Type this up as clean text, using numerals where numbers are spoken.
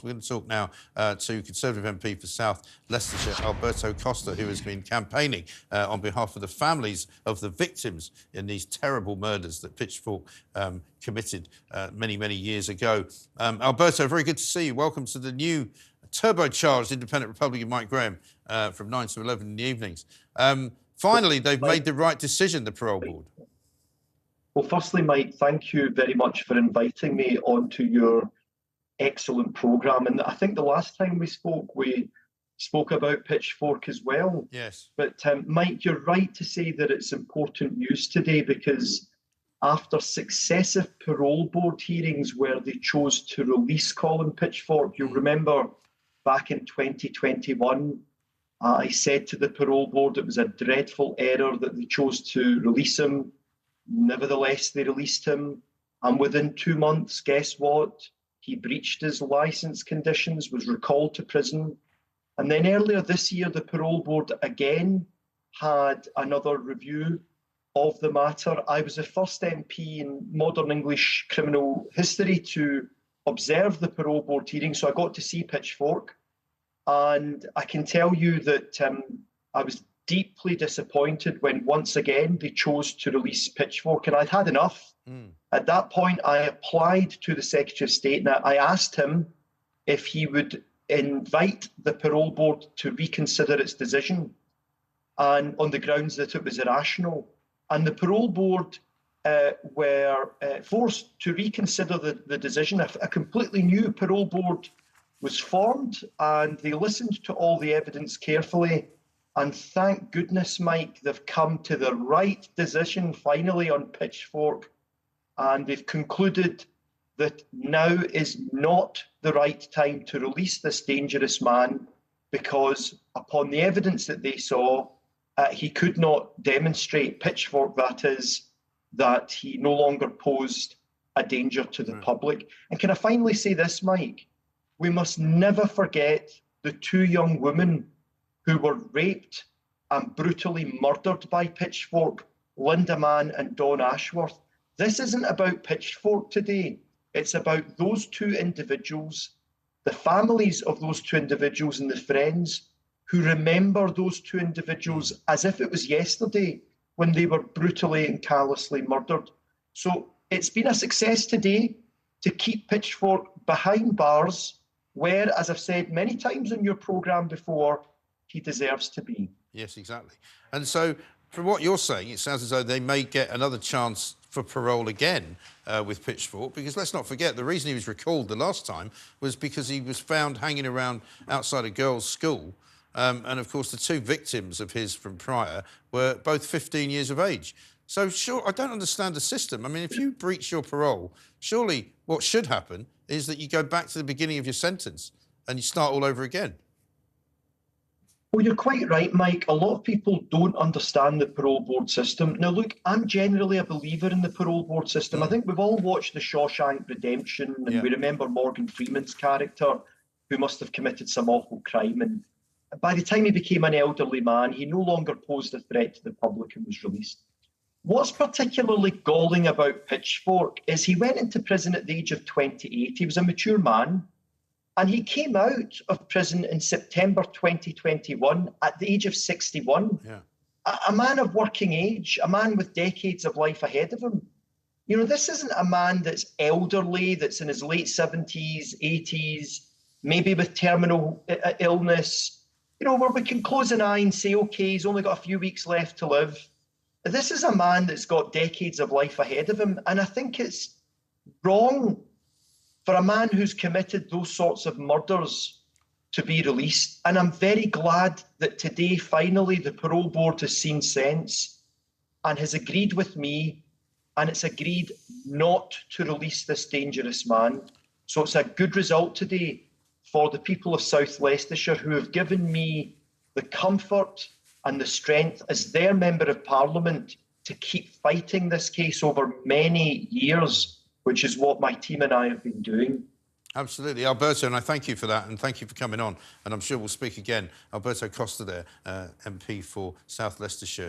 We're going to talk now to Conservative MP for South Leicestershire Alberto Costa, who has been campaigning on behalf of the families of the victims in these terrible murders that Pitchfork committed many, many years ago. Alberto, very good to see you. Welcome to the new turbocharged Independent Republican Mike Graham from 9 to 11 in the evenings. Finally, they've made the right decision, the parole board. Well, firstly, Mike, thank you very much for inviting me onto your excellent programme. And I think the last time we spoke about Pitchfork as well. Yes. But Mike, you're right to say that it's important news today, because after successive parole board hearings where they chose to release Colin Pitchfork, you'll remember back in 2021, I said to the parole board it was a dreadful error that they chose to release him. Nevertheless, they released him, and within 2 months, guess what? He breached his licence conditions, was recalled to prison. And then earlier this year, the parole board again had another review of the matter. I was the first MP in modern English criminal history to observe the parole board hearing, so I got to see Pitchfork. And I can tell you that I was deeply disappointed when once again they chose to release Pitchfork, and I'd had enough. At that point, I applied to the Secretary of State and I asked him if he would invite the parole board to reconsider its decision, and on the grounds that it was irrational. And the parole board were forced to reconsider the decision. A completely new parole board was formed, and they listened to all the evidence carefully. And thank goodness, Mike, they've come to the right decision finally on Pitchfork. And they've concluded that now is not the right time to release this dangerous man, because upon the evidence that they saw, he could not demonstrate, Pitchfork that is, that he no longer posed a danger to the public. And can I finally say this, Mike? We must never forget the 2 young women who were raped and brutally murdered by Pitchfork, Linda Mann and Dawn Ashworth. This isn't about Pitchfork today. It's about those 2 individuals, the families of those 2 individuals and the friends who remember those 2 individuals as if it was yesterday when they were brutally and callously murdered. So it's been a success today to keep Pitchfork behind bars where, as I've said many times in your programme before, he deserves to be. Yes, exactly. And so, from what you're saying, it sounds as though they may get another chance for parole again with Pitchfork, because let's not forget, the reason he was recalled the last time was because he was found hanging around outside a girls' school. And, of course, the 2 victims of his from prior were both 15 years of age. So, sure, I don't understand the system. I mean, if you breach your parole, surely what should happen is that you go back to the beginning of your sentence and you start all over again. Well, you're quite right, Mike. A lot of people don't understand the parole board system. Now, look, I'm generally a believer in the parole board system. I think we've all watched The Shawshank Redemption, and we remember Morgan Freeman's character, who must have committed some awful crime. And by the time he became an elderly man, he no longer posed a threat to the public and was released. What's particularly galling about Pitchfork is he went into prison at the age of 28. He was a mature man. And he came out of prison in September 2021 at the age of 61. Yeah. A man of working age, a man with decades of life ahead of him. You know, this isn't a man that's elderly, that's in his late 70s, 80s, maybe with terminal illness, you know, where we can close an eye and say, OK, he's only got a few weeks left to live. This is a man that's got decades of life ahead of him. And I think it's wrong for a man who's committed those sorts of murders to be released. And I'm very glad that today, finally, the parole board has seen sense and has agreed with me, and it's agreed not to release this dangerous man. So it's a good result today for the people of South Leicestershire, who have given me the comfort and the strength as their Member of Parliament to keep fighting this case over many years, which is what my team and I have been doing. Absolutely, Alberto, and I thank you for that, and thank you for coming on, and I'm sure we'll speak again. Alberto Costa there, MP for South Leicestershire.